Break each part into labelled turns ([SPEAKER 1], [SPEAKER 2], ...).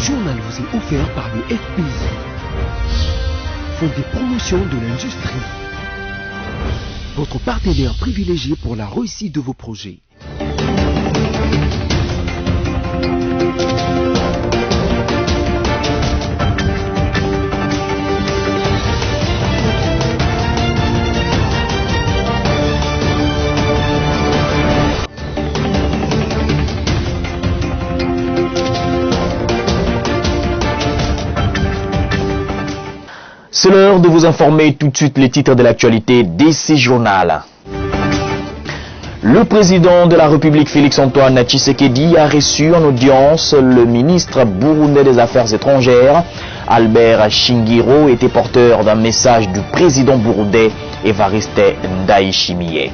[SPEAKER 1] journal vous est offert par le FPI, Fonds des promotions de l'industrie, votre partenaire privilégié pour la réussite de vos projets.
[SPEAKER 2] C'est l'heure de vous informer tout de suite les titres de l'actualité DC Journal. Le président de la République Félix-Antoine Tshisekedi a reçu en audience le ministre burundais des Affaires étrangères. Albert Shingiro était porteur d'un message du président burundais Evariste Ndayishimiye.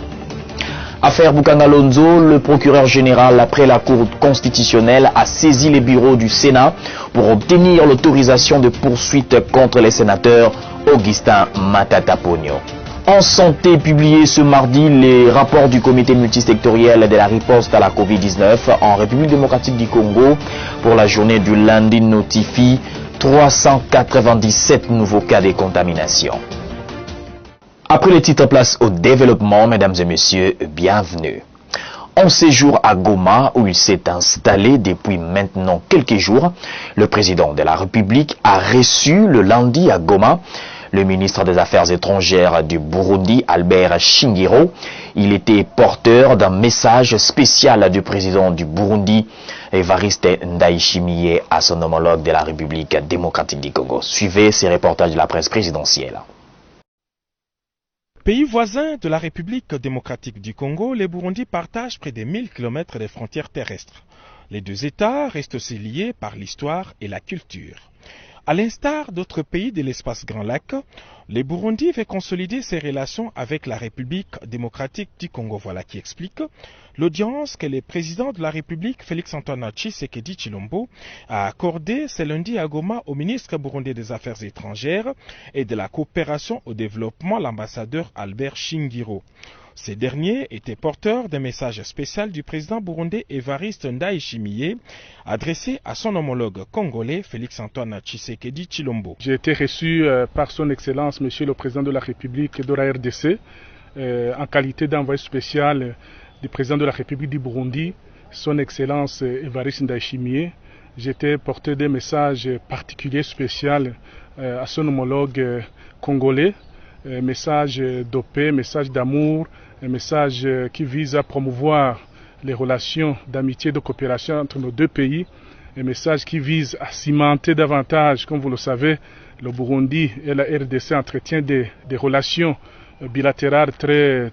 [SPEAKER 2] Affaire Boukangalonzo, le procureur général après la Cour constitutionnelle a saisi les bureaux du Sénat pour obtenir l'autorisation de poursuite contre les sénateurs Augustin Matata Ponyo. En santé, publié ce mardi, les rapports du comité multisectoriel de la riposte à la Covid-19 en République démocratique du Congo pour la journée du lundi notifie 397 nouveaux cas de contamination. Après les titres, place au développement, mesdames et messieurs, bienvenue. En séjour à Goma, où il s'est installé depuis maintenant quelques jours, le président de la République a reçu le lundi à Goma le ministre des Affaires étrangères du Burundi, Albert Shingiro. Il était porteur d'un message spécial du président du Burundi, Evariste Ndayishimiye, à son homologue de la République démocratique du Congo. Suivez ces reportages de la presse présidentielle.
[SPEAKER 3] Pays voisin de la République démocratique du Congo, le Burundi partage près de 1000 km de frontières terrestres. Les deux États restent aussi liés par l'histoire et la culture. À l'instar d'autres pays de l'espace Grand Lac, le Burundi veut consolider ses relations avec la République démocratique du Congo. Voilà qui explique l'audience que le président de la République, Félix-Antoine Tshisekedi Tshilombo, a accordée ce lundi à Goma au ministre burundais des Affaires étrangères et de la coopération au développement, l'ambassadeur Albert Shingiro. Ces derniers étaient porteurs d'un message spécial du président burundais Evariste Ndayishimiye adressé à son homologue congolais Félix-Antoine Tshisekedi Tshilombo.
[SPEAKER 4] J'ai été reçu par son Excellence, Monsieur le Président de la République de la RDC, en qualité d'envoyé spécial du Président de la République du Burundi, son Excellence Evariste Ndayishimiye. J'étais porteur d'un message particulier spécial à son homologue congolais. Message de paix, message d'amour, un message qui vise à promouvoir les relations d'amitié et de coopération entre nos deux pays, un message qui vise à cimenter davantage, comme vous le savez, le Burundi et la RDC entretiennent des relations bilatérales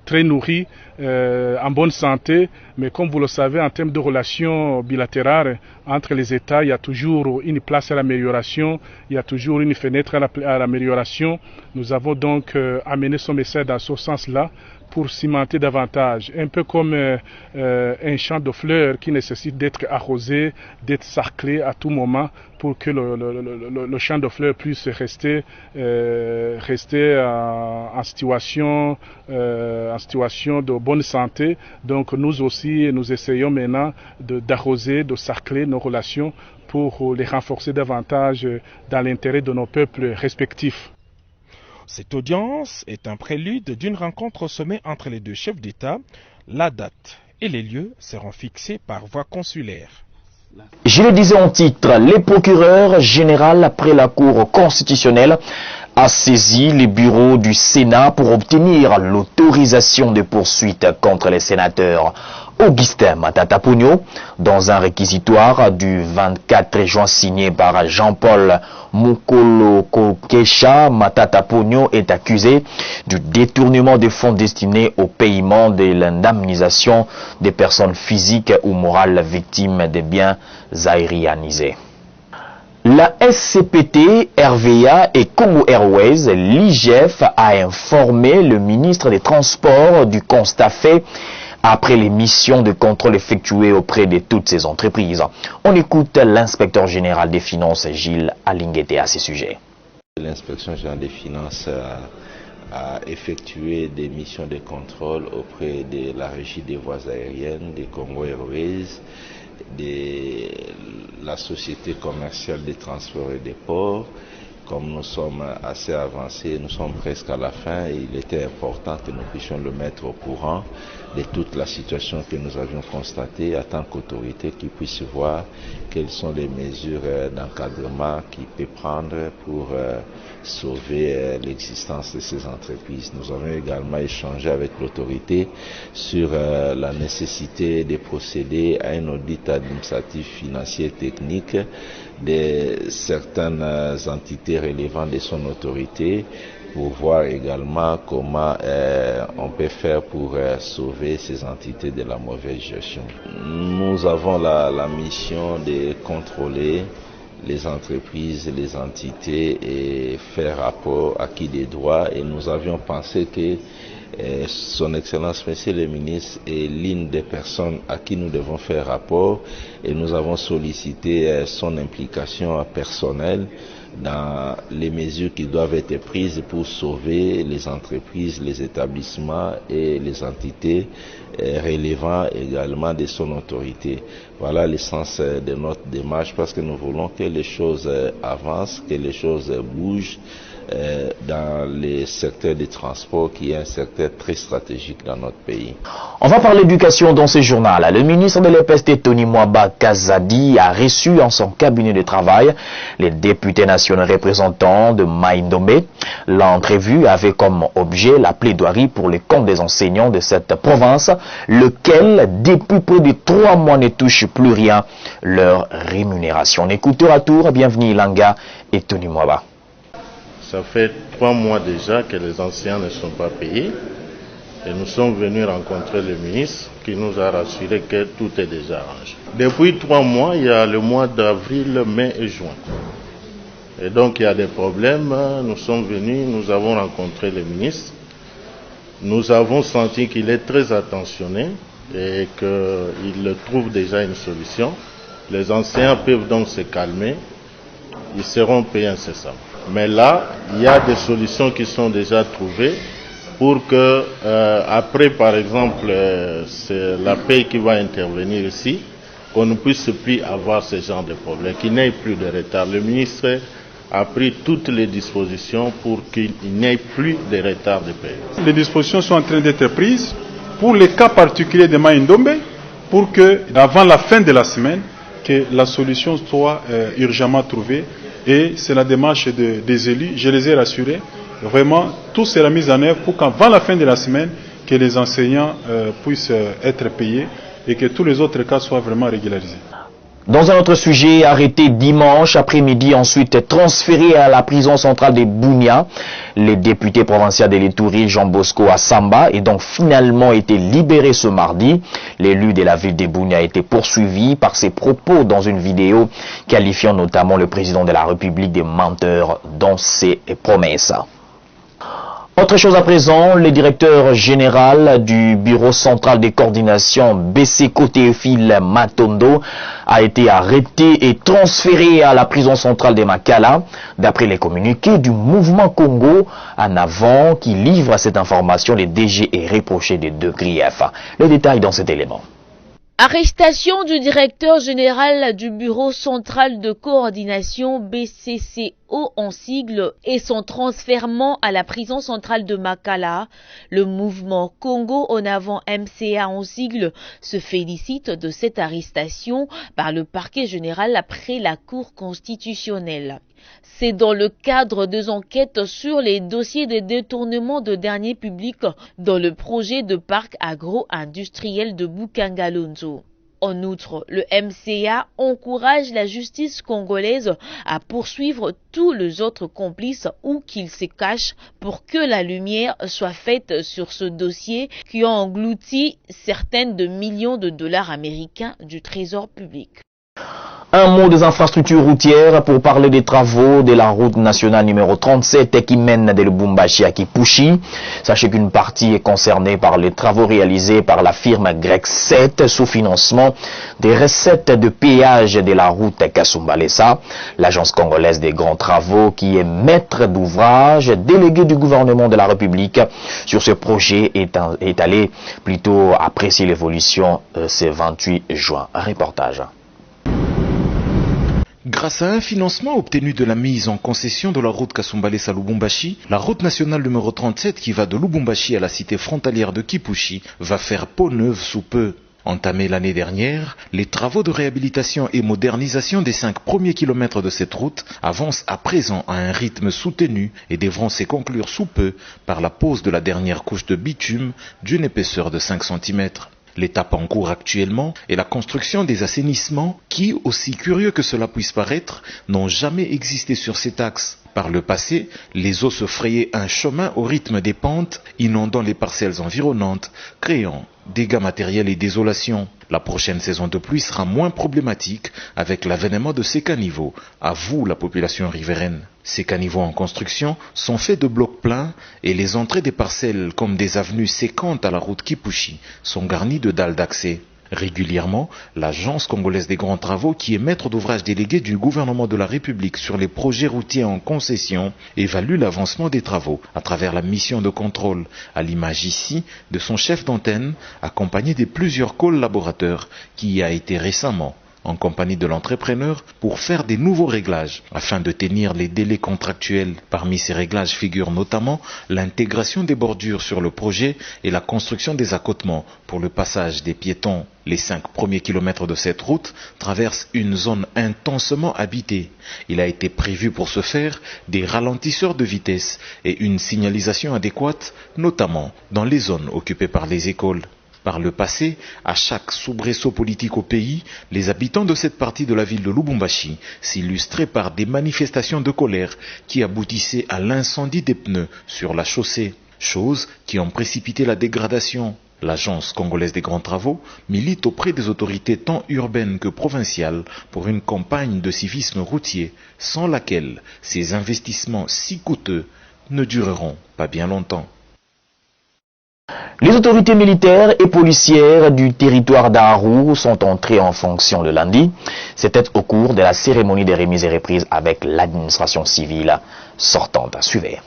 [SPEAKER 4] très nourries, en bonne santé, mais comme vous le savez, en termes de relations bilatérales entre les États, il y a toujours une place à l'amélioration, il y a toujours une fenêtre à l'amélioration. Nous avons donc amené ce message dans ce sens-là pour cimenter davantage, un peu comme un champ de fleurs qui nécessite d'être arrosé, d'être sarclé à tout moment pour que le champ de fleurs puisse rester en situation de bonne santé. Donc nous aussi, nous essayons maintenant d'arroser, de sarcler nos relations pour les renforcer davantage dans l'intérêt de nos peuples respectifs.
[SPEAKER 3] Cette audience est un prélude d'une rencontre au sommet entre les deux chefs d'État. La date et les lieux seront fixés par voie consulaire.
[SPEAKER 2] Je le disais en titre, le procureur général après la Cour constitutionnelle a saisi les bureaux du Sénat pour obtenir l'autorisation de poursuite contre les sénateurs Augustin Matata Ponyo dans un réquisitoire du 24 juin signé par Jean-Paul Mukolo Kokesha. Matata Ponyo est accusé du détournement des fonds destinés au paiement de l'indemnisation des personnes physiques ou morales victimes des biens aérianisés. La SCPT, RVA et Congo Airways, l'IGF, a informé le ministre des Transports du constat fait après les missions de contrôle effectuées auprès de toutes ces entreprises. On écoute l'inspecteur général des finances, Gilles Alinguete, à ce sujet.
[SPEAKER 5] L'inspection générale des finances a effectué des missions de contrôle auprès de la régie des voies aériennes, des Congo Airways, de la société commerciale des transports et des ports. Comme nous sommes assez avancés, nous sommes presque à la fin, et il était important que nous puissions le mettre au courant de toute la situation que nous avions constatée en tant qu'autorité, qui puisse voir quelles sont les mesures d'encadrement qu'il peut prendre pour sauver l'existence de ces entreprises. Nous avons également échangé avec l'autorité sur la nécessité de procéder à un audit administratif, financier et technique de certaines entités relevant de son autorité, pour voir également comment on peut faire pour sauver ces entités de la mauvaise gestion. Nous avons la mission de contrôler les entreprises, les entités et faire rapport à qui des droits, et nous avions pensé que Son Excellence Monsieur le Ministre est l'une des personnes à qui nous devons faire rapport, et nous avons sollicité son implication personnelle dans les mesures qui doivent être prises pour sauver les entreprises, les établissements et les entités relevant également de son autorité. Voilà l'essence de notre démarche, parce que nous voulons que les choses avancent, que les choses bougent dans les secteurs des transports, qui est un secteur très stratégique dans notre pays.
[SPEAKER 2] On va parler d'éducation dans ce journal. Le ministre de l'EPST, Tony Mwaba Kazadi, a reçu en son cabinet de travail les députés nationaux représentants de Mai-Ndombe. L'entrevue avait comme objet la plaidoirie pour les comptes des enseignants de cette province, lequel, depuis près de 3 mois, ne touche plus rien leur rémunération. On écoute tour à tour. Bienvenue Langa et Tony Mwaba.
[SPEAKER 6] Ça fait 3 mois déjà que les enseignants ne sont pas payés, et nous sommes venus rencontrer le ministre qui nous a rassuré que tout est déjà arrangé. Depuis 3 mois, il y a le mois d'avril, mai et juin. Et donc il y a des problèmes. Nous sommes venus, nous avons rencontré le ministre. Nous avons senti qu'il est très attentionné et qu'il trouve déjà une solution. Les enseignants peuvent donc se calmer. Ils seront payés incessamment. Mais là, il y a des solutions qui sont déjà trouvées pour que, après par exemple, c'est la paie qui va intervenir ici, qu'on ne puisse plus avoir ce genre de problème, qu'il n'y ait plus de retard. Le ministre a pris toutes les dispositions pour qu'il n'y ait plus de retard de paie.
[SPEAKER 4] Les dispositions sont en train d'être prises pour les cas particuliers de Mai-Ndombe, pour que, avant la fin de la semaine, que la solution soit urgemment trouvée. Et c'est la démarche des élus, je les ai rassurés. Vraiment, tout sera mis en œuvre pour qu'avant la fin de la semaine, que les enseignants puissent être payés et que tous les autres cas soient vraiment régularisés.
[SPEAKER 2] Dans un autre sujet, arrêté dimanche après-midi, ensuite transféré à la prison centrale de Bunia, le député provincial de l'Ituri, Jean Bosco Assamba, est donc finalement été libéré ce mardi. L'élu de la ville de Bunia a été poursuivi par ses propos dans une vidéo qualifiant notamment le président de la République de menteur dans ses promesses. Autre chose à présent, le directeur général du bureau central de coordination BCCO Théophile Matondo a été arrêté et transféré à la prison centrale de Makala, d'après les communiqués du mouvement Congo en avant qui livre à cette information. Le DG est reproché de 2 griefs. Le détail dans cet élément.
[SPEAKER 7] Arrestation du directeur général du bureau central de coordination BCCO en sigle et son transfèrement à la prison centrale de Makala. Le mouvement Congo en avant MCA en sigle se félicite de cette arrestation par le parquet général après la Cour constitutionnelle. C'est dans le cadre des enquêtes sur les dossiers de détournement de deniers publics dans le projet de parc agro-industriel de Bukangalonzo. En outre, le MCA encourage la justice congolaise à poursuivre tous les autres complices où qu'ils se cachent pour que la lumière soit faite sur ce dossier qui a englouti certaines de millions de dollars américains du trésor public.
[SPEAKER 2] Un mot des infrastructures routières pour parler des travaux de la route nationale numéro 37 qui mène de Lubumbashi à Kipushi. Sachez qu'une partie est concernée par les travaux réalisés par la firme Grec 7 sous financement des recettes de péage de la route Kasumbalesa. L'agence congolaise des grands travaux qui est maître d'ouvrage, délégué du gouvernement de la République sur ce projet est allé plutôt apprécier l'évolution ce 28 juin. Un reportage.
[SPEAKER 8] Grâce à un financement obtenu de la mise en concession de la route Kasumbalesa Lubumbashi, la route nationale numéro 37 qui va de Lubumbashi à la cité frontalière de Kipushi va faire peau neuve sous peu. Entamés l'année dernière, les travaux de réhabilitation et modernisation des 5 premiers kilomètres de cette route avancent à présent à un rythme soutenu et devront se conclure sous peu par la pose de la dernière couche de bitume d'une épaisseur de 5 cm. L'étape en cours actuellement est la construction des assainissements qui, aussi curieux que cela puisse paraître, n'ont jamais existé sur cet axe. Par le passé, les eaux se frayaient un chemin au rythme des pentes, inondant les parcelles environnantes, créant dégâts matériels et désolation. La prochaine saison de pluie sera moins problématique avec l'avènement de ces caniveaux, avoue la population riveraine. Ces caniveaux en construction sont faits de blocs pleins et les entrées des parcelles comme des avenues sécantes à la route Kipushi sont garnies de dalles d'accès. Régulièrement, l'Agence congolaise des grands travaux, qui est maître d'ouvrage délégué du gouvernement de la République sur les projets routiers en concession, évalue l'avancement des travaux à travers la mission de contrôle, à l'image ici de son chef d'antenne, accompagné de plusieurs collaborateurs qui y a été récemment en compagnie de l'entrepreneur pour faire des nouveaux réglages afin de tenir les délais contractuels. Parmi ces réglages figurent notamment l'intégration des bordures sur le projet et la construction des accotements pour le passage des piétons. Les 5 premiers kilomètres de cette route traversent une zone intensement habitée. Il a été prévu pour ce faire des ralentisseurs de vitesse et une signalisation adéquate, notamment dans les zones occupées par les écoles. Par le passé, à chaque soubresaut politique au pays, les habitants de cette partie de la ville de Lubumbashi s'illustraient par des manifestations de colère qui aboutissaient à l'incendie des pneus sur la chaussée, chose qui ont précipité la dégradation. L'Agence congolaise des grands travaux milite auprès des autorités tant urbaines que provinciales pour une campagne de civisme routier sans laquelle ces investissements si coûteux ne dureront pas bien longtemps.
[SPEAKER 2] Les autorités militaires et policières du territoire d'Aru sont entrées en fonction le lundi. C'était au cours de la cérémonie de remise et reprise avec l'administration civile sortante. Suivez.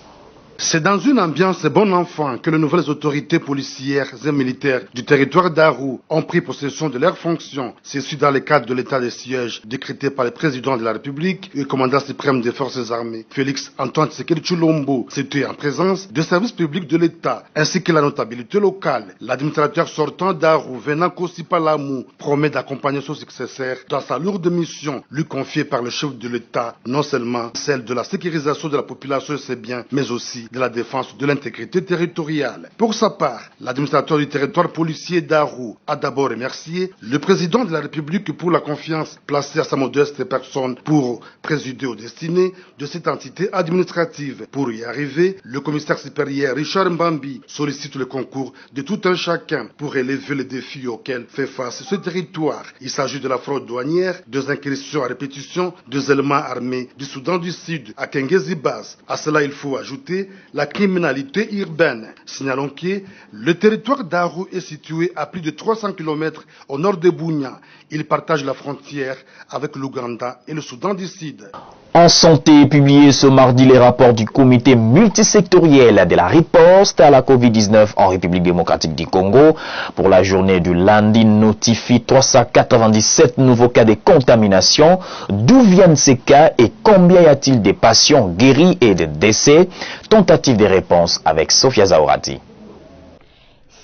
[SPEAKER 9] C'est dans une ambiance bon enfant que les nouvelles autorités policières et militaires du territoire d'Aru ont pris possession de leurs fonctions. C'est dans le cadre de l'état de siège décrété par le président de la République et le commandant suprême des forces armées, Félix Antoine Tshisekedi Tshilombo. C'était en présence des services publics de l'État ainsi que la notabilité locale. L'administrateur sortant d'Aru, venant Kosipa Lamou, promet d'accompagner son successeur dans sa lourde mission lui confiée par le chef de l'État, non seulement celle de la sécurisation de la population et ses biens, mais aussi de la défense de l'intégrité territoriale. Pour sa part, l'administrateur du territoire policier d'Aru a d'abord remercié le président de la République pour la confiance placée à sa modeste personne pour présider aux destinées de cette entité administrative. Pour y arriver, le commissaire supérieur Richard Mbambi sollicite le concours de tout un chacun pour élever les défis auxquels fait face ce territoire. Il s'agit de la fraude douanière, des incursions à répétition, des éléments armés du Soudan du Sud à Kengezi-Bas. À cela, il faut ajouter la criminalité urbaine. Signalons que le territoire d'Aru est situé à plus de 300 km au nord de Bunia. Il partage la frontière avec l'Ouganda et le Soudan du Sud.
[SPEAKER 2] En santé, publié ce mardi les rapports du comité multisectoriel de la riposte à la Covid-19 en République démocratique du Congo. Pour la journée du lundi, notifie 397 nouveaux cas de contamination. D'où viennent ces cas et combien y a-t-il de patients guéris et de décès? Tentative de réponse avec Sophia Zaorati.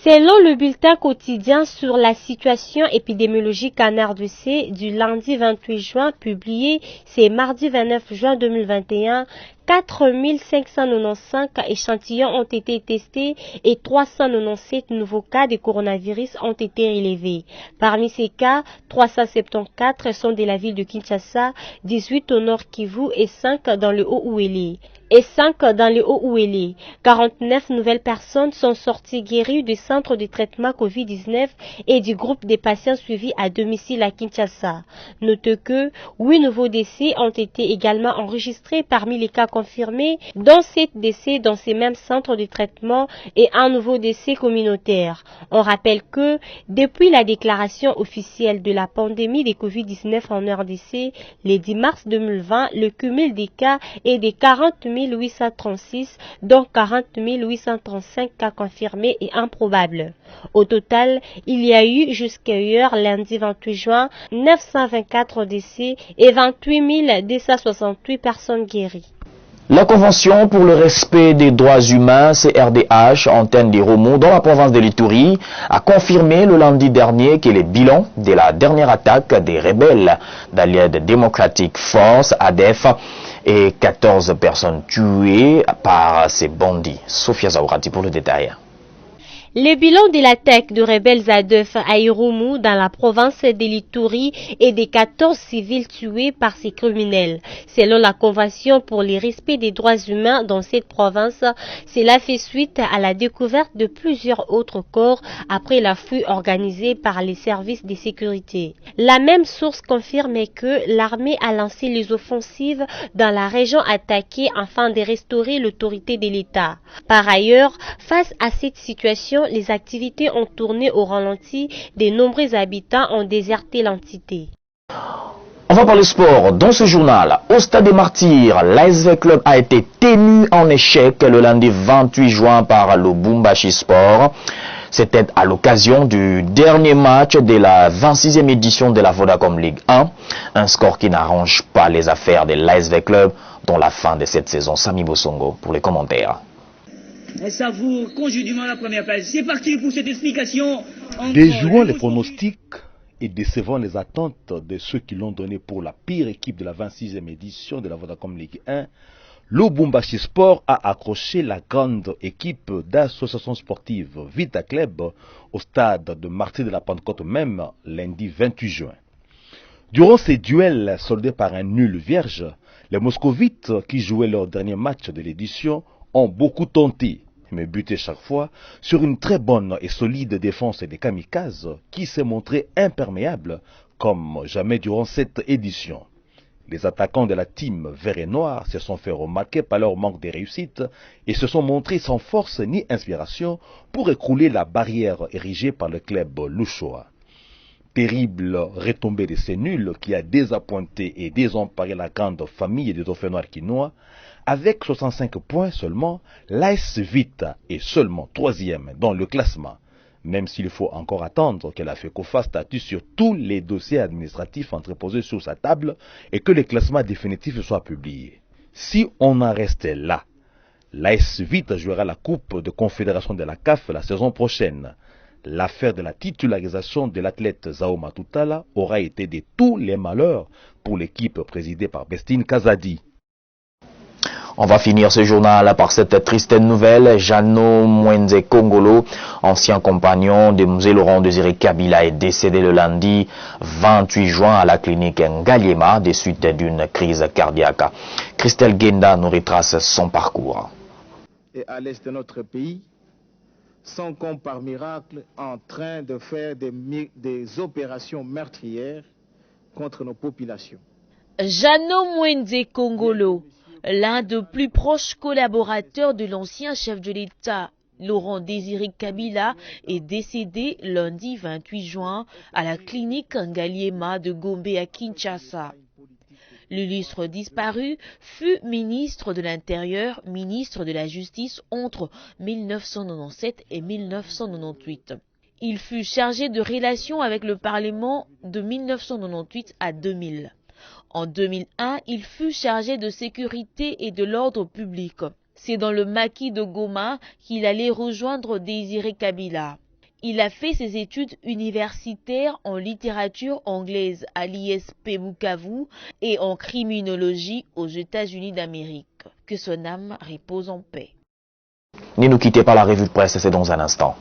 [SPEAKER 10] Selon le bulletin quotidien sur la situation épidémiologique en RDC du lundi 28 juin publié, c'est mardi 29 juin 2021, 4595 échantillons ont été testés et 397 nouveaux cas de coronavirus ont été relevés. Parmi ces cas, 374 sont de la ville de Kinshasa, 18 au nord Kivu et 5 dans le Haut-Ouélé. 49 nouvelles personnes sont sorties guéries du centre de traitement Covid-19 et du groupe des patients suivis à domicile à Kinshasa. Notez que 8 nouveaux décès ont été également enregistrés parmi les cas confirmés, dont 7 décès dans ces mêmes centres de traitement et un nouveau décès communautaire. On rappelle que depuis la déclaration officielle de la pandémie de Covid-19 en RDC, le 10 mars 2020, le cumul des cas est de 40 836, dont 40 835 cas confirmés et improbables. Au total, il y a eu jusqu'à hier, lundi 28 juin, 924 décès et 28 268 personnes guéries.
[SPEAKER 2] La Convention pour le respect des droits humains, CRDH, antenne des Romou, dans la province de l'Ituri, a confirmé le lundi dernier que les bilans de la dernière attaque des rebelles d'Allied Democratic Force, ADF, et 14 personnes tuées par ces bandits. Sophia Zaourati pour le détail.
[SPEAKER 10] Le bilan de l'attaque de rebelles ADF à Irumu dans la province de l'Ituri est de 14 civils tués par ces criminels. Selon la Convention pour le respect des droits humains dans cette province, cela fait suite à la découverte de plusieurs autres corps après la fuite organisée par les services de sécurité. La même source confirme que l'armée a lancé les offensives dans la région attaquée afin de restaurer l'autorité de l'État. Par ailleurs, face à cette situation, les activités ont tourné au ralenti, de nombreux habitants ont déserté l'entité.
[SPEAKER 2] On va parler sport. Dans ce journal, au Stade des Martyrs, l'ASV Club a été tenu en échec le lundi 28 juin par le Lubumbashi Sport. C'était à l'occasion du dernier match de la 26e édition de la Vodacom Ligue 1. Un score qui n'arrange pas les affaires de l'ASV Club dont la fin de cette saison. Sami Bosongo pour les commentaires.
[SPEAKER 11] On savoure conjointement la première page. C'est parti pour cette explication.
[SPEAKER 12] Déjouant les pronostics et décevant les attentes de ceux qui l'ont donné pour la pire équipe de la 26e édition de la Vodacom Ligue 1, le Lubumbashi Sport a accroché la grande équipe d'association sportive Vita Club au stade de Martyrs de la Pentecôte même lundi 28 juin. Durant ces duels soldés par un nul vierge, les Moscovites qui jouaient leur dernier match de l'édition ont beaucoup tenté, mais buté chaque fois sur une très bonne et solide défense des kamikazes qui s'est montrée imperméable comme jamais durant cette édition. Les attaquants de la team vert et noir se sont fait remarquer par leur manque de réussite et se sont montrés sans force ni inspiration pour écrouler la barrière érigée par le club Lushoa. Terrible retombée de ces nuls qui a désappointé et désemparé la grande famille des dauphins noirs quinois. Avec 65 points seulement, l'AS Vita est seulement 3e dans le classement, même s'il faut encore attendre que la FECOFA statue sur tous les dossiers administratifs entreposés sur sa table et que le classement définitif soit publié. Si on en restait là, l'AS Vita jouera la Coupe de Confédération de la CAF la saison prochaine. L'affaire de la titularisation de l'athlète Zao Matutala aura été de tous les malheurs pour l'équipe présidée par Bestine Kazadi.
[SPEAKER 2] On va finir ce journal par cette triste nouvelle. Jano Mwenze Kongolo, ancien compagnon de Mzee Laurent Désiré Kabila, est décédé le lundi 28 juin à la clinique Ngaliema des suites d'une crise cardiaque. Christelle Genda nous retrace son parcours.
[SPEAKER 13] Et à l'est de notre pays, sont comme par miracle en train de faire des opérations meurtrières contre nos populations.
[SPEAKER 7] Jano Mwenze Kongolo, l'un des plus proches collaborateurs de l'ancien chef de l'État, Laurent Désiré Kabila, est décédé lundi 28 juin à la clinique Ngaliema de Gombe à Kinshasa. L'illustre disparu fut ministre de l'Intérieur, ministre de la Justice entre 1997 et 1998. Il fut chargé de relations avec le Parlement de 1998 à 2000. En 2001, il fut chargé de sécurité et de l'ordre public. C'est dans le maquis de Goma qu'il allait rejoindre Désiré Kabila. Il a fait ses études universitaires en littérature anglaise à l'ISP Bukavu et en criminologie aux États-Unis d'Amérique. Que son âme repose en paix.
[SPEAKER 2] Ne nous quittez pas, la revue de presse, c'est dans un instant.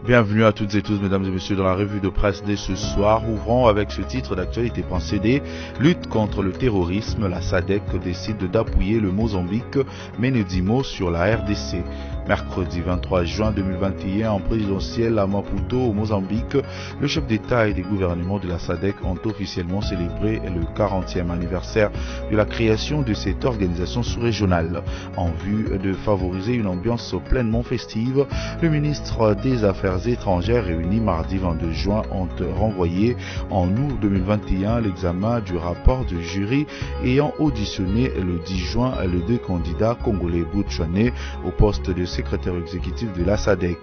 [SPEAKER 14] Bienvenue à toutes et tous, mesdames et messieurs, dans la revue de presse de ce soir. Ouvrons avec ce titre d'actualité pensée des luttes contre le terrorisme. La SADC décide d'appuyer le Mozambique, mais ne dit mot sur la RDC. Mercredi 23 juin 2021, en présidentiel à Maputo, au Mozambique, le chef d'État et des gouvernements de la SADC ont officiellement célébré le 40e anniversaire de la création de cette organisation sous-régionale. En vue de favoriser une ambiance pleinement festive, le ministre des Affaires étrangères réuni mardi 22 juin ont renvoyé en août 2021 l'examen du rapport du jury ayant auditionné le 10 juin les deux candidats congolais botswanais au poste de secrétaire exécutif de la SADC.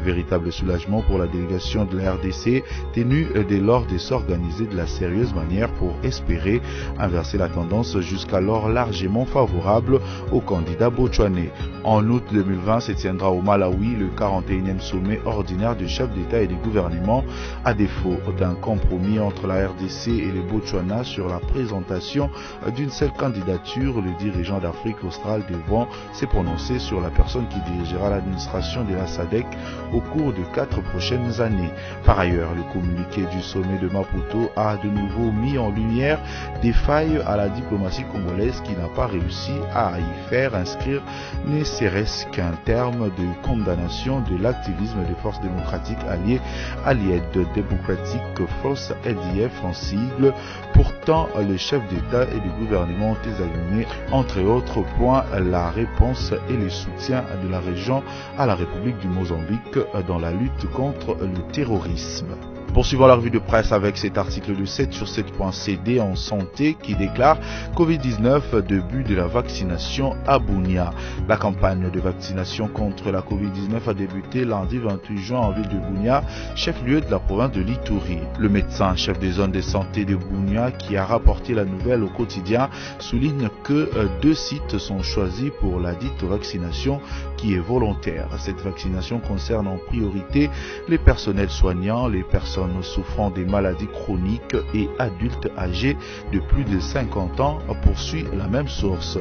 [SPEAKER 14] Véritable soulagement pour la délégation de la RDC, tenue dès lors de s'organiser de la sérieuse manière pour espérer inverser la tendance jusqu'alors largement favorable aux candidats botswanais. En août 2020 se tiendra au Malawi le 41e sommet ordinaire du chef d'État et du gouvernement, à défaut d'un compromis entre la RDC et le Botswana sur la présentation d'une seule candidature, le dirigeant d'Afrique australe devant se prononcer sur la personne qui dirigera l'administration de la SADC au cours de 4 prochaines années. Par ailleurs, le communiqué du sommet de Maputo a de nouveau mis en lumière des failles à la diplomatie congolaise qui n'a pas réussi à y faire inscrire ne serait-ce qu'un terme de condamnation de l'activisme des forces démocratiques alliées à l'Allied Democratic Force ADF en sigle. Pourtant, les chefs d'État et de gouvernement ont examiné, entre autres points, la réponse et le soutien de la région à la République du Mozambique dans la lutte contre le terrorisme. Poursuivons la revue de presse avec cet article de 7 sur 7.cd en santé qui déclare Covid-19, début de la vaccination à Bunia. La campagne de vaccination contre la Covid-19 a débuté lundi 28 juin en ville de Bunia, chef-lieu de la province de l'Ituri. Le médecin chef des zones de santé de Bunia qui a rapporté la nouvelle au quotidien souligne que 2 sites sont choisis pour la dite vaccination qui est volontaire. Cette vaccination concerne en priorité les personnels soignants, les personnes souffrant des maladies chroniques et adultes âgés de plus de 50 ans, poursuit la même source.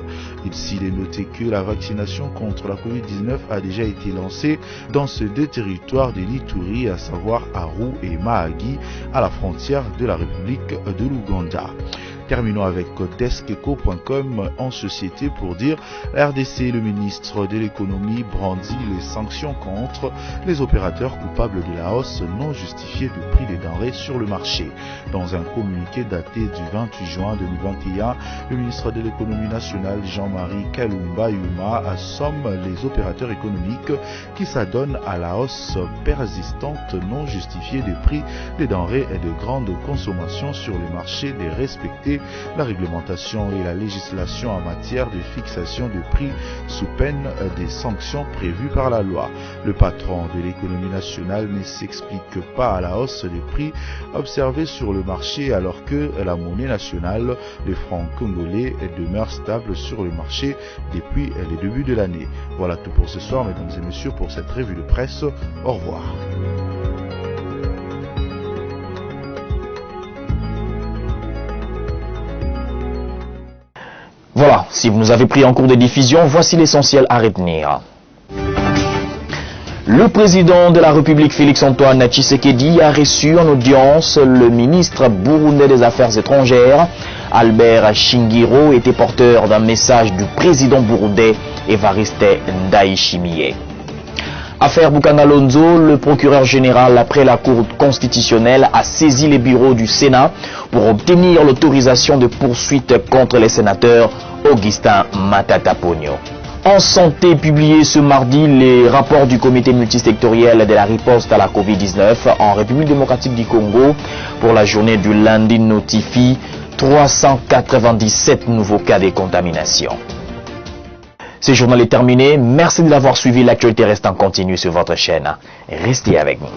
[SPEAKER 14] Ici, il est noté que la vaccination contre la Covid-19 a déjà été lancée dans ces 2 territoires de l'Ituri, à savoir Aru et Mahagi, à la frontière de la République de l'Ouganda. Terminons avec Desk-Eco.com en société pour dire la RDC, le ministre de l'économie brandit les sanctions contre les opérateurs coupables de la hausse non justifiée du prix des denrées sur le marché. Dans un communiqué daté du 28 juin 2021, le ministre de l'économie nationale Jean-Marie Kalumba Yuma assomme les opérateurs économiques qui s'adonnent à la hausse persistante non justifiée des prix des denrées et de grande consommation sur le marché des respectés la réglementation et la législation en matière de fixation de prix sous peine des sanctions prévues par la loi. Le patron de l'économie nationale ne s'explique pas à la hausse des prix observés sur le marché alors que la monnaie nationale, le franc congolais, demeure stable sur le marché depuis le début de l'année. Voilà tout pour ce soir, mesdames et messieurs, pour cette revue de presse. Au revoir.
[SPEAKER 2] Voilà, si vous nous avez pris en cours de diffusion, voici l'essentiel à retenir. Le président de la République Félix-Antoine Tshisekedi a reçu en audience le ministre burundais des Affaires étrangères. Albert Shingiro était porteur d'un message du président burundais Evariste Ndayishimiye. Affaire Boukan-Alonzo, le procureur général après la Cour constitutionnelle a saisi les bureaux du Sénat pour obtenir l'autorisation de poursuite contre les sénateurs Augustin Matata Pogno. En santé, publié ce mardi, les rapports du comité multisectoriel de la riposte à la Covid-19 en République démocratique du Congo pour la journée du lundi notifie 397 nouveaux cas de contamination. Ce journal est terminé. Merci de l'avoir suivi. L'actualité reste en continu sur votre chaîne. Restez avec nous.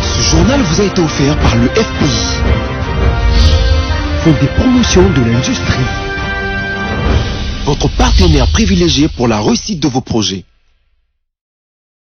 [SPEAKER 1] Ce journal vous a été offert par le FPI, Fonds des promotions de l'industrie. Votre partenaire privilégié pour la réussite de vos projets.